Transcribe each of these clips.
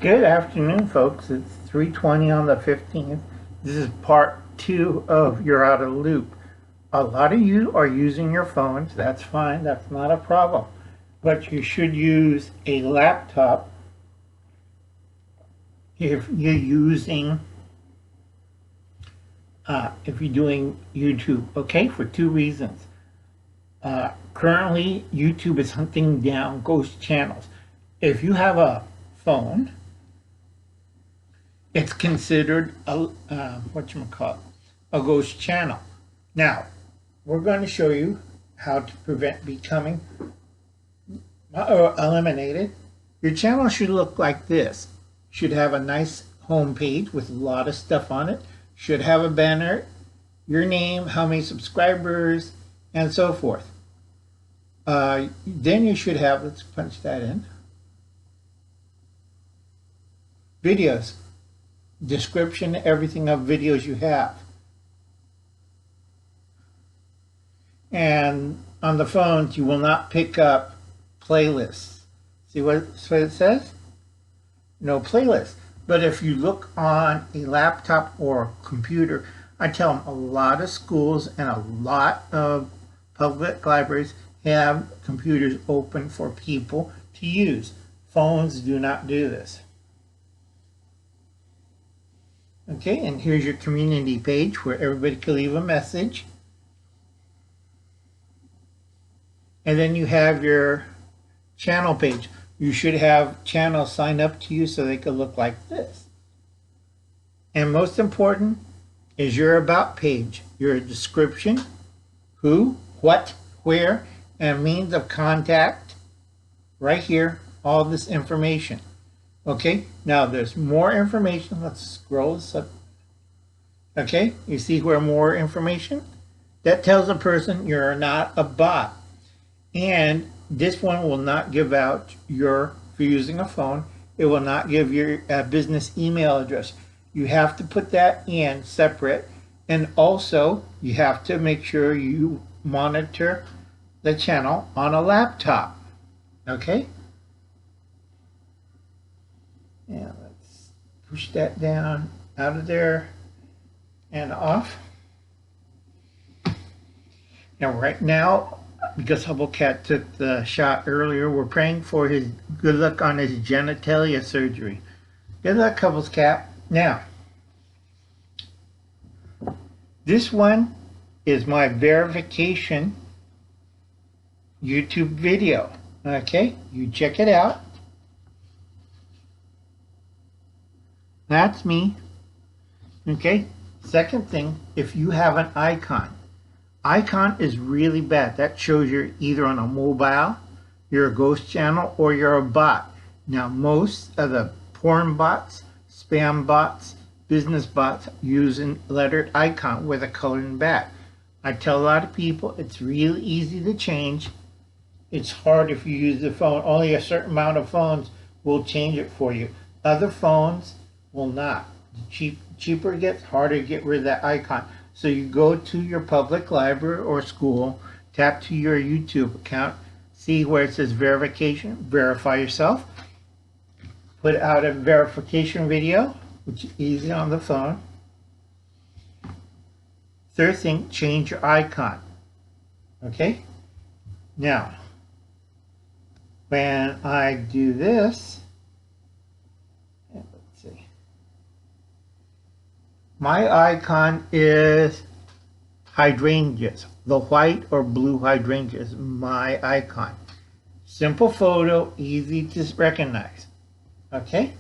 Good afternoon, folks. It's 3:20 on the 15th. This is part 2 of You're Out of the Loop. A lot of you are using your phones. That's fine. That's not a problem. But you should use a laptop if you're using, if you're doing YouTube, okay? For two reasons. Currently, YouTube is hunting down ghost channels. If you have a phone, it's considered a a ghost channel. Now, we're going to show you how to prevent becoming eliminated. Your channel should look like this. Should have a nice home page with a lot of stuff on it. Should have a banner, your name, how many subscribers, and so forth. Then you should have, let's punch that in, videos, description, everything of videos you have. And on the phones, you will not pick up playlists. See what it says? No playlist. But if you look on a laptop or computer, I tell them a lot of schools and a lot of public libraries have computers open for people to use. Phones do not do this. Okay, and here's your community page where everybody can leave a message. And then you have your channel page. You should have channels sign up to you so they could look like this. And most important is your about page, your description, who, what, where, and means of contact. Right here, all this information. Okay, now there's more information. Let's scroll this up. Okay, you see where more information? That tells a person you're not a bot. And this one will not give out if you're using a phone, it will not give your business email address. You have to put that in separate. And also, you have to make sure you monitor the channel on a laptop. Okay? Yeah, let's push that down, out of there, and off. Now, right now, because Hubblecat took the shot earlier, we're praying for his good luck on his genitalia surgery. Good luck, Hubblecat. Now, this one is my verification YouTube video. Okay, you check it out. That's me. Okay, second thing, if you have an icon. Icon is really bad. That shows you're either on a mobile, you're a ghost channel, or you're a bot. Now, most of the porn bots, spam bots, business bots use a lettered icon with a color in the back. I tell a lot of people it's really easy to change. It's hard if you use the phone. Only a certain amount of phones will change it for you. Other phones will not. The cheaper it gets, harder to get rid of that icon. So you go to your public library or school, tap to your YouTube account, see where it says verification, verify yourself, put out a verification video, which is easy on the phone. Third thing, change your icon. Okay? Now, when I do this, let's see. My icon is hydrangeas. The white or blue hydrangea is my icon. Simple photo, easy to recognize. Okay?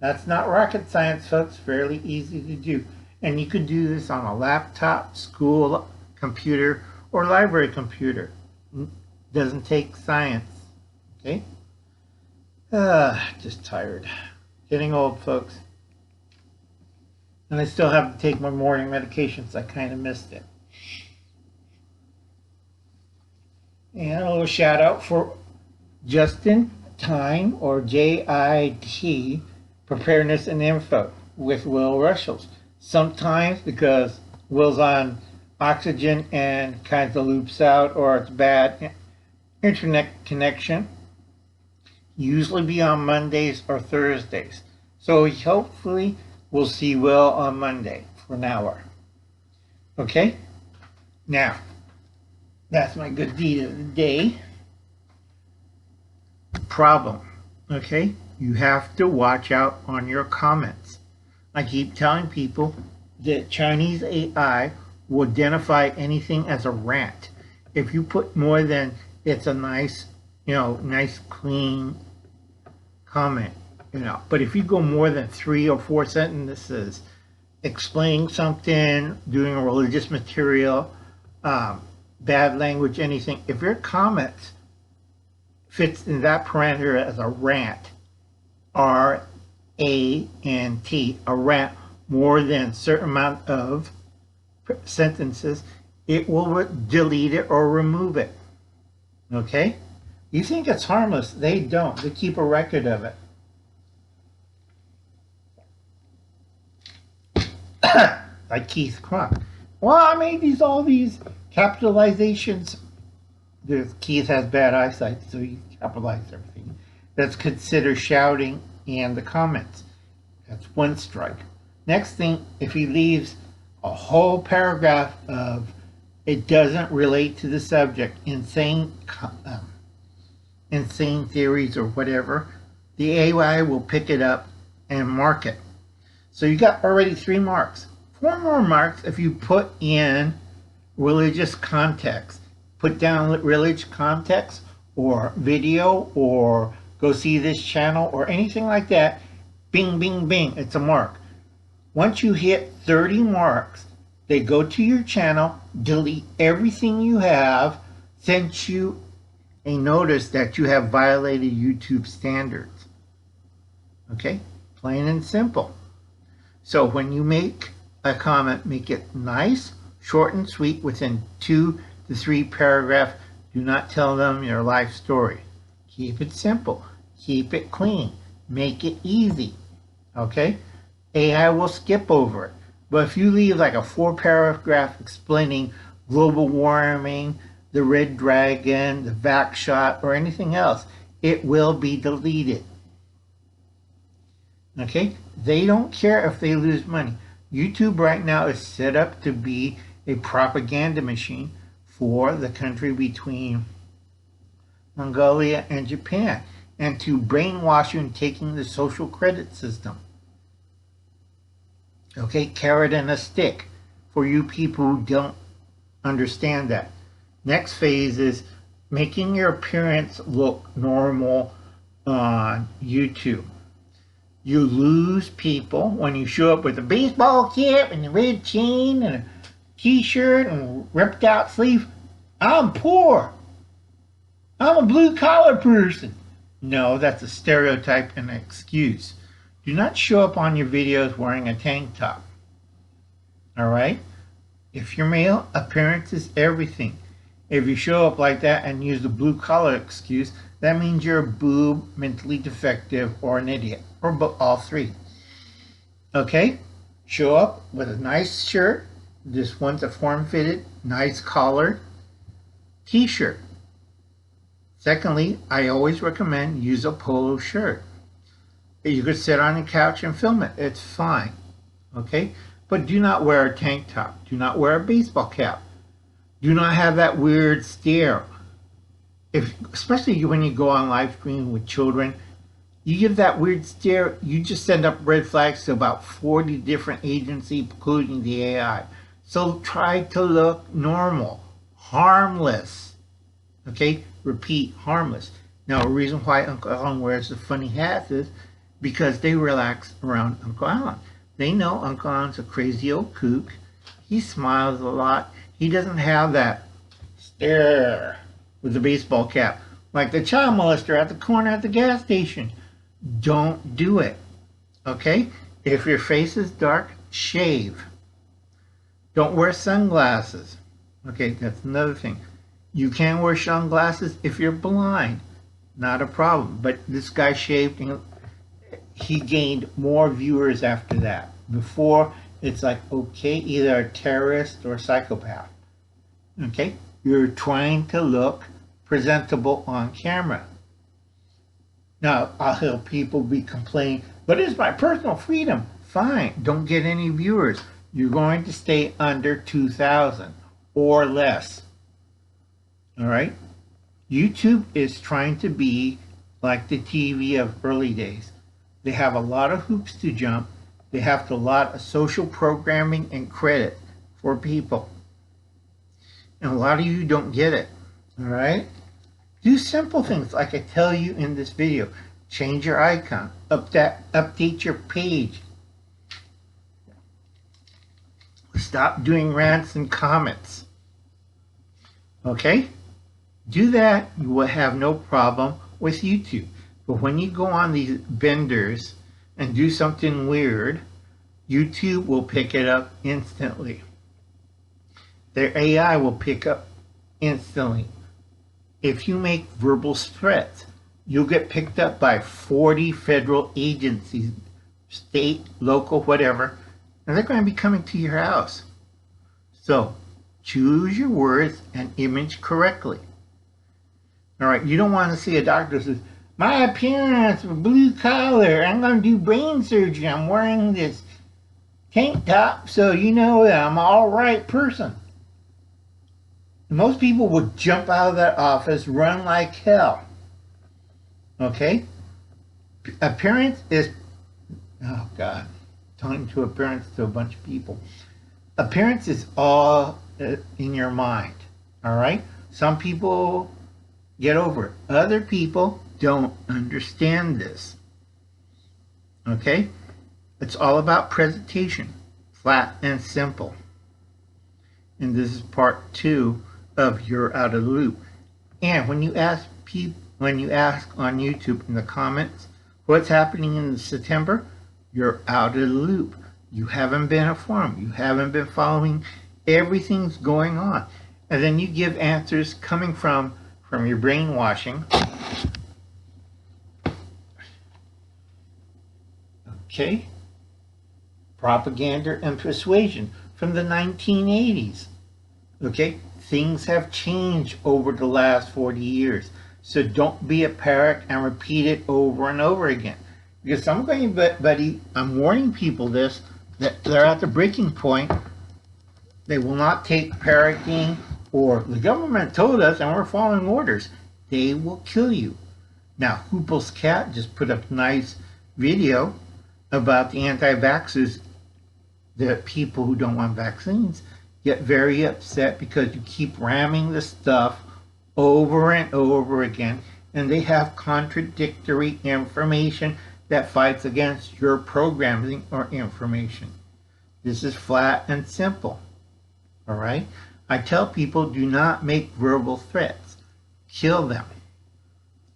That's not rocket science, folks. Fairly easy to do. And you could do this on a laptop, school computer, or library computer. Doesn't take science. Okay? Just tired. Getting old, folks. And I still have to take my morning medications. I kind of missed it. And a little shout out for Justin Time, or JIT, Preparedness and Info with Will Rushells. Sometimes because Will's on oxygen and kind of loops out, or it's bad internet connection, usually be on Mondays or Thursdays. So hopefully we'll see Will on Monday for an hour. Okay? Now, that's my good deed of the day. Problem. Okay? You have to watch out on your comments. I keep telling people that Chinese AI will identify anything as a rant. If you put more than it's a nice, nice clean comment, but if you go more than 3 or 4 sentences explaining something, doing a religious material, bad language, anything, if your comments fits in that parameter as a rant, R-A-N-T, a rant, more than a certain amount of sentences, it will delete it or remove it. Okay? You think it's harmless. They don't. They keep a record of it. Like Keith Crump. Well, I made all these capitalizations. Keith has bad eyesight, so he capitalized everything. That's considered shouting in the comments. That's one strike. Next thing, if he leaves a whole paragraph of it doesn't relate to the subject, insane theories or whatever, the AI will pick it up and mark it. So you got already 3 marks. 4 more marks if you put in religious context. Put down religious context or video or go see this channel or anything like that. Bing, bing, bing. It's a mark. Once you hit 30 marks, they go to your channel, delete everything you have, send you a notice that you have violated YouTube standards. Okay? Plain and simple. So when you make a comment, make it nice, short and sweet, within 2 to 3 paragraphs. Do not tell them your life story. Keep it simple. Keep it clean. Make it easy. Okay? AI will skip over it. But if you leave like a 4-paragraph explaining global warming, the red dragon, the vax shot, or anything else, it will be deleted. Okay? They don't care if they lose money. YouTube right now is set up to be a propaganda machine for the country between Mongolia and Japan, and to brainwash you and taking the social credit system. Okay, carrot and a stick for you people who don't understand that. Next phase is making your appearance look normal on YouTube. You lose people when you show up with a baseball cap and a red chain and a t-shirt and ripped out sleeve. I'm poor. I'm a blue collar person. No, that's a stereotype and an excuse. Do not show up on your videos wearing a tank top. Alright? If you're male, appearance is everything. If you show up like that and use the blue collar excuse, that means you're a boob, mentally defective, or an idiot. Or all 3. Okay? Show up with a nice shirt. This one's a form-fitted, nice collared t-shirt. Secondly, I always recommend use a polo shirt. You could sit on the couch and film it. It's fine. Okay? But do not wear a tank top. Do not wear a baseball cap. Do not have that weird stare. Especially when you go on live stream with children, you give that weird stare, you just send up red flags to about 40 different agencies, including the AI. So try to look normal, harmless. Okay? Repeat, harmless. Now, a reason why Uncle Alan wears the funny hats is because they relax around Uncle Alan. They know Uncle Alan's a crazy old kook. He smiles a lot. He doesn't have that stare with the baseball cap like the child molester at the corner at the gas station. Don't do it. Okay? If your face is dark, shave. Don't wear sunglasses. Okay, that's another thing. You can wear sunglasses if you're blind. Not a problem. But this guy shaved and he gained more viewers after that. Before, it's like, okay, either a terrorist or a psychopath. Okay? You're trying to look presentable on camera. Now, I'll hear people be complaining, But it's my personal freedom. Fine, don't get any viewers. You're going to stay under 2,000 or less. All right? YouTube is trying to be like the TV of early days. They have a lot of hoops to jump. They have a lot of social programming and credit for people. And a lot of you don't get it. All right? Do simple things like I tell you in this video. Change your icon. Update your page. Stop doing rants and comments. Okay? Do that, you will have no problem with YouTube. But when you go on these benders and do something weird, YouTube will pick it up instantly. Their AI will pick up instantly. If you make verbal threats, you'll get picked up by 40 federal agencies, state, local, whatever, and they're going to be coming to your house. So, choose your words and image correctly. All right, you don't want to see a doctor who says, my appearance, blue collar, I'm going to do brain surgery, I'm wearing this tank top, so you know that I'm an all right person. Most people would jump out of that office, run like hell. Okay? Appearance is, oh God, talking to appearance to a bunch of people. Appearance is all in your mind. All right? Some people get over it. Other people don't understand this. Okay? It's all about presentation. Flat and simple. And this is part 2 of You're Out of the Loop. And when you ask people, when you ask on YouTube in the comments what's happening in September, you're out of the loop. You haven't been informed. You haven't been following everything's going on. And then you give answers coming from your brainwashing. Okay? Propaganda and persuasion from the 1980s. Okay? Things have changed over the last 40 years. So don't be a parrot and repeat it over and over again. Because I'm going, buddy, I'm warning people this, that they're at the breaking point. They will not take parroting, or the government told us and we're following orders. They will kill you. Now, Hoople's cat just put up a nice video about the anti-vaxxers, the people who don't want vaccines get very upset because you keep ramming the stuff over and over again, and they have contradictory information that fights against your programming or information. This is flat and simple. All right? I tell people, do not make verbal threats. Kill them.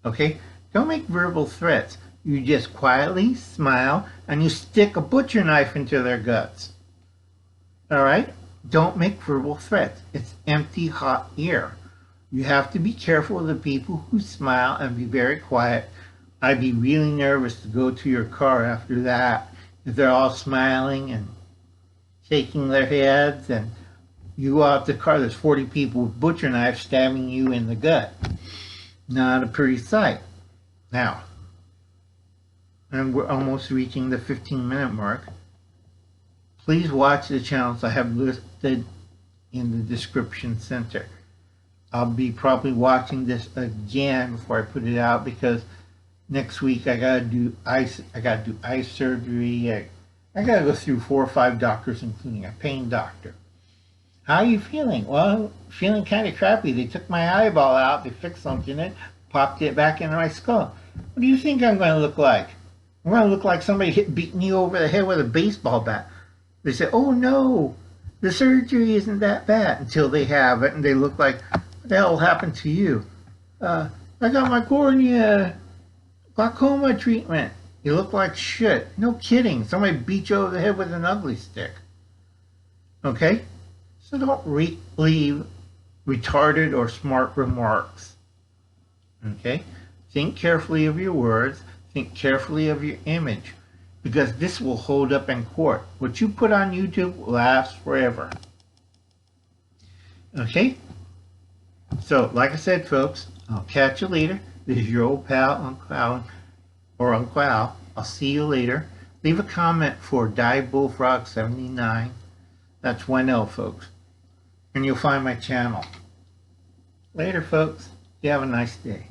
Okay? Don't make verbal threats. You just quietly smile and you stick a butcher knife into their guts. All right? Don't make verbal threats. It's empty, hot air. You have to be careful of the people who smile and be very quiet. I'd be really nervous to go to your car after that. If they're all smiling and shaking their heads, and you go out the car, there's 40 people with butcher knives stabbing you in the gut. Not a pretty sight. Now, and we're almost reaching the 15-minute mark. Please watch the channels I have listed in the description center. I'll be probably watching this again before I put it out, because next week I gotta do eye surgery. I gotta go through 4 or 5 doctors, including a pain doctor. How are you feeling? Well, feeling kind of crappy. They took my eyeball out, they fixed something in it, popped it back into my skull. What do you think I'm going to look like? I'm going to look like somebody beat me over the head with a baseball bat. They say, oh no, the surgery isn't that bad, until they have it and they look like, what the hell happened to you? I got my cornea glaucoma treatment. You look like shit. No kidding. Somebody beat you over the head with an ugly stick. Okay? So don't leave retarded or smart remarks. Okay? Think carefully of your words. Think carefully of your image. Because this will hold up in court. What you put on YouTube lasts forever. Okay? So, like I said, folks, I'll catch you later. This is your old pal, Uncle Al, or Uncle Al. I'll see you later. Leave a comment for Diebulfrog79. That's 1L, folks. And you'll find my channel. Later, folks. You have a nice day.